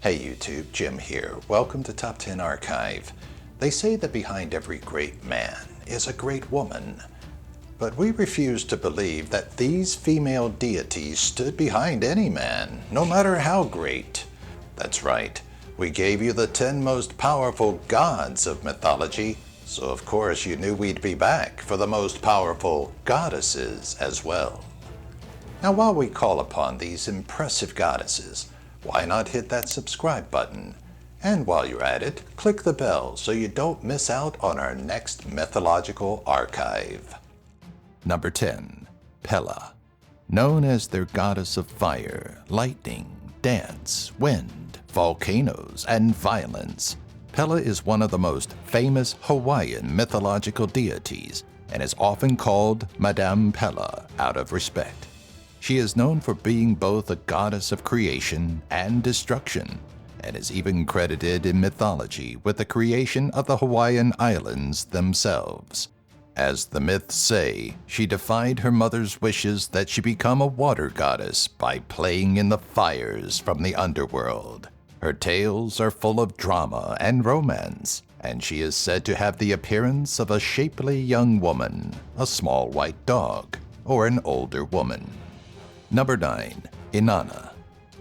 Hey YouTube, Jim here. Welcome to Top 10 Archive. They say that behind every great man is a great woman, but we refuse to believe that these female deities stood behind any man, no matter how great. That's right, we gave you the 10 most powerful gods of mythology, so of course you knew we'd be back for the most powerful goddesses as well. Now while we call upon these impressive goddesses, why not hit that subscribe button? And while you're at it, click the bell so you don't miss out on our next mythological archive. Number 10. Pella. Known as their goddess of fire, lightning, dance, wind, volcanoes, and violence, Pella is one of the most famous Hawaiian mythological deities and is often called Madame Pella out of respect. She is known for being both a goddess of creation and destruction, and is even credited in mythology with the creation of the Hawaiian Islands themselves. As the myths say, she defied her mother's wishes that she become a water goddess by playing in the fires from the underworld. Her tales are full of drama and romance, and she is said to have the appearance of a shapely young woman, a small white dog, or an older woman. Number 9. Inanna.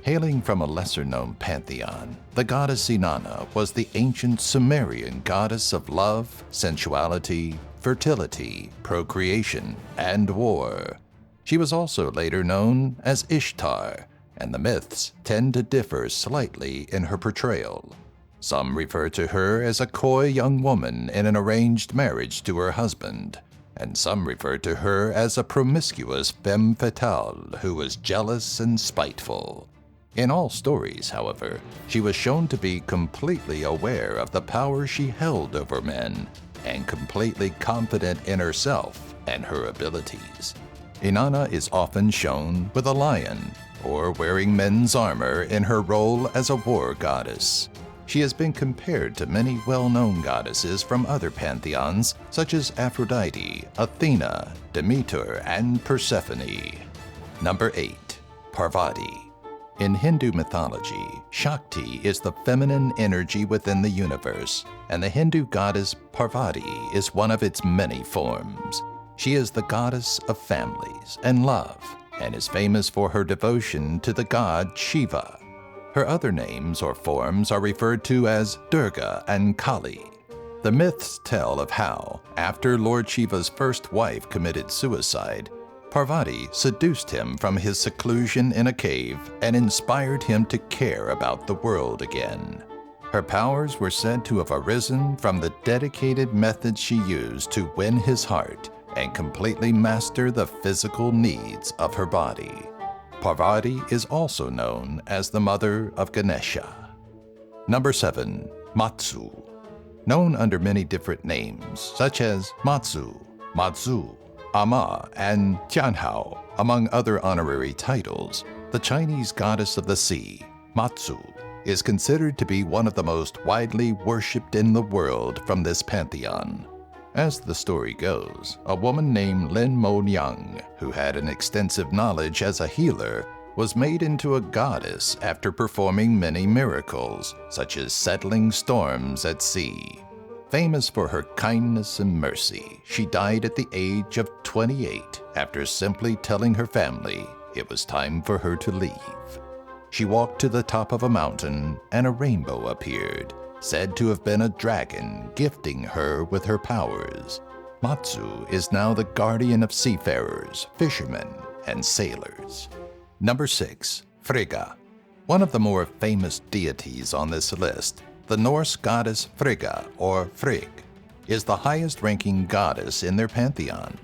Hailing from a lesser-known pantheon, the goddess Inanna was the ancient Sumerian goddess of love, sensuality, fertility, procreation, and war. She was also later known as Ishtar, and the myths tend to differ slightly in her portrayal. Some refer to her as a coy young woman in an arranged marriage to her husband, and some refer to her as a promiscuous femme fatale who was jealous and spiteful. In all stories, however, she was shown to be completely aware of the power she held over men and completely confident in herself and her abilities. Inanna is often shown with a lion or wearing men's armor in her role as a war goddess. She has been compared to many well-known goddesses from other pantheons, such as Aphrodite, Athena, Demeter, and Persephone. Number 8. Parvati. In Hindu mythology, Shakti is the feminine energy within the universe, and the Hindu goddess Parvati is one of its many forms. She is the goddess of families and love, and is famous for her devotion to the god Shiva. Her other names or forms are referred to as Durga and Kali. The myths tell of how, after Lord Shiva's first wife committed suicide, Parvati seduced him from his seclusion in a cave and inspired him to care about the world again. Her powers were said to have arisen from the dedicated methods she used to win his heart and completely master the physical needs of her body. Parvati is also known as the mother of Ganesha. Number 7. Matsu. Known under many different names, such as Matsu, Matsu, Amma, and Tianhao, among other honorary titles, the Chinese goddess of the sea, Matsu, is considered to be one of the most widely worshipped in the world from this pantheon. As the story goes, a woman named Lin Mo Niang, who had an extensive knowledge as a healer, was made into a goddess after performing many miracles, such as settling storms at sea. Famous for her kindness and mercy, she died at the age of 28 after simply telling her family it was time for her to leave. She walked to the top of a mountain and a rainbow appeared, said to have been a dragon gifting her with her powers. Matsu is now the guardian of seafarers, fishermen, and sailors. Number 6. Frigga. One of the more famous deities on this list, the Norse goddess Frigga, or Frigg, is the highest-ranking goddess in their pantheon.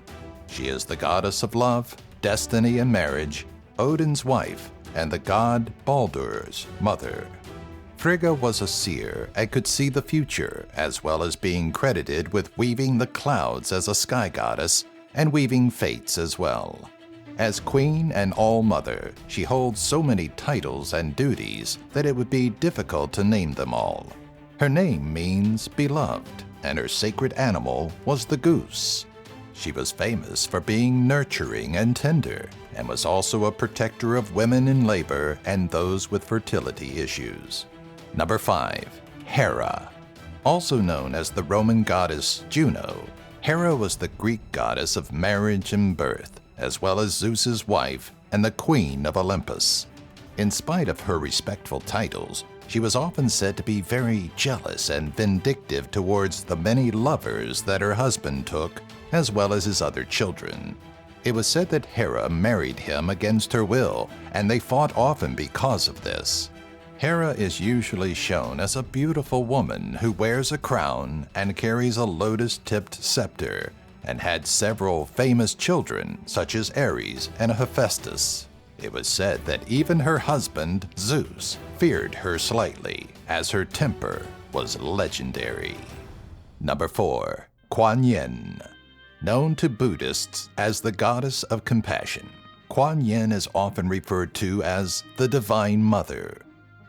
She is the goddess of love, destiny, and marriage, Odin's wife, and the god Baldur's mother. Frigga was a seer and could see the future, as well as being credited with weaving the clouds as a sky goddess and weaving fates as well. As queen and all-mother, she holds so many titles and duties that it would be difficult to name them all. Her name means beloved, and her sacred animal was the goose. She was famous for being nurturing and tender, and was also a protector of women in labor and those with fertility issues. Number 5. Hera. Also known as the Roman goddess Juno, Hera was the Greek goddess of marriage and birth, as well as Zeus's wife and the queen of Olympus. In spite of her respectful titles, she was often said to be very jealous and vindictive towards the many lovers that her husband took, as well as his other children. It was said that Hera married him against her will, and they fought often because of this. Hera is usually shown as a beautiful woman who wears a crown and carries a lotus-tipped scepter, and had several famous children such as Ares and Hephaestus. It was said that even her husband, Zeus, feared her slightly, as her temper was legendary. Number 4. Kuan Yin. Known to Buddhists as the goddess of compassion, Kuan Yin is often referred to as the Divine Mother.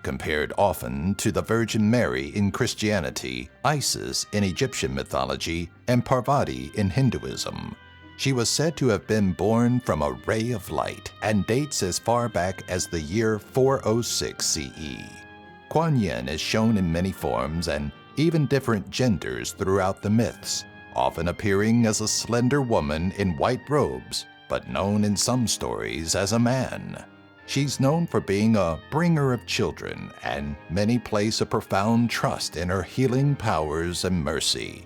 Compared often to the Virgin Mary in Christianity, Isis in Egyptian mythology, and Parvati in Hinduism, she was said to have been born from a ray of light and dates as far back as the year 406 CE. Kuan Yin is shown in many forms and even different genders throughout the myths, often appearing as a slender woman in white robes, but known in some stories as a man. She's known for being a bringer of children, and many place a profound trust in her healing powers and mercy.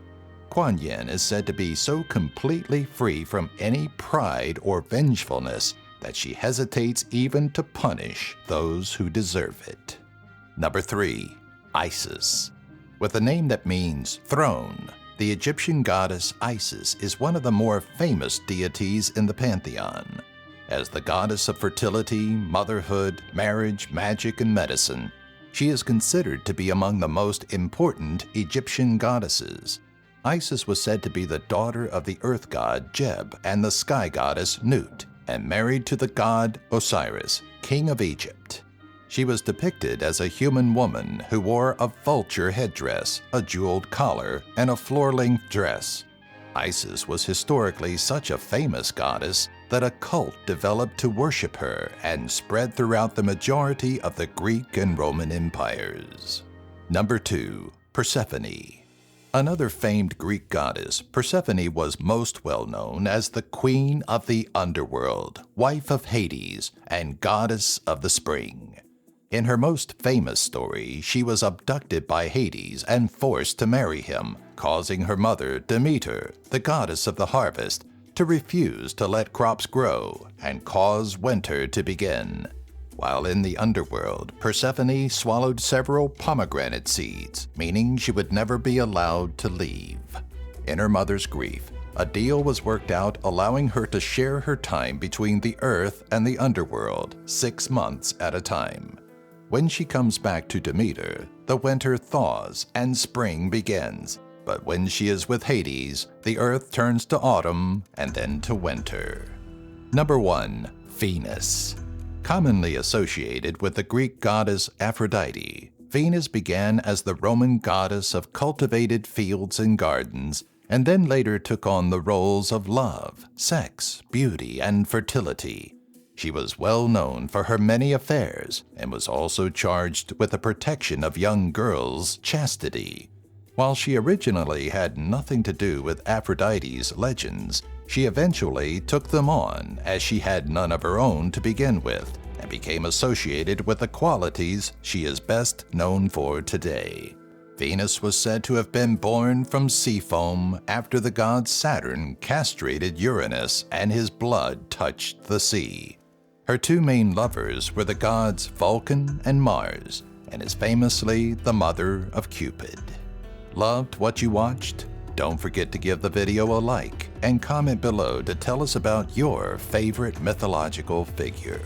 Kuan Yin is said to be so completely free from any pride or vengefulness that she hesitates even to punish those who deserve it. Number 3. Isis. With a name that means throne, the Egyptian goddess Isis is one of the more famous deities in the pantheon. As the goddess of fertility, motherhood, marriage, magic, and medicine, she is considered to be among the most important Egyptian goddesses. Isis was said to be the daughter of the earth god Geb and the sky goddess Nut, and married to the god Osiris, king of Egypt. She was depicted as a human woman who wore a vulture headdress, a jeweled collar, and a floor-length dress. Isis was historically such a famous goddess that a cult developed to worship her and spread throughout the majority of the Greek and Roman empires. Number 2. Persephone. Another famed Greek goddess, Persephone was most well known as the queen of the underworld, wife of Hades, and goddess of the spring. In her most famous story, she was abducted by Hades and forced to marry him, causing her mother, Demeter, the goddess of the harvest, to refuse to let crops grow and cause winter to begin. While in the underworld, Persephone swallowed several pomegranate seeds, meaning she would never be allowed to leave. In her mother's grief, a deal was worked out allowing her to share her time between the earth and the underworld 6 months at a time. When she comes back to Demeter, the winter thaws and spring begins. But when she is with Hades, the earth turns to autumn and then to winter. Number 1. Venus. Commonly associated with the Greek goddess Aphrodite, Venus began as the Roman goddess of cultivated fields and gardens, and then later took on the roles of love, sex, beauty, and fertility. She was well known for her many affairs and was also charged with the protection of young girls' chastity. While she originally had nothing to do with Aphrodite's legends, she eventually took them on as she had none of her own to begin with and became associated with the qualities she is best known for today. Venus was said to have been born from sea foam after the god Saturn castrated Uranus and his blood touched the sea. Her two main lovers were the gods Vulcan and Mars, and is famously the mother of Cupid. Loved what you watched? Don't forget to give the video a like and comment below to tell us about your favorite mythological figure.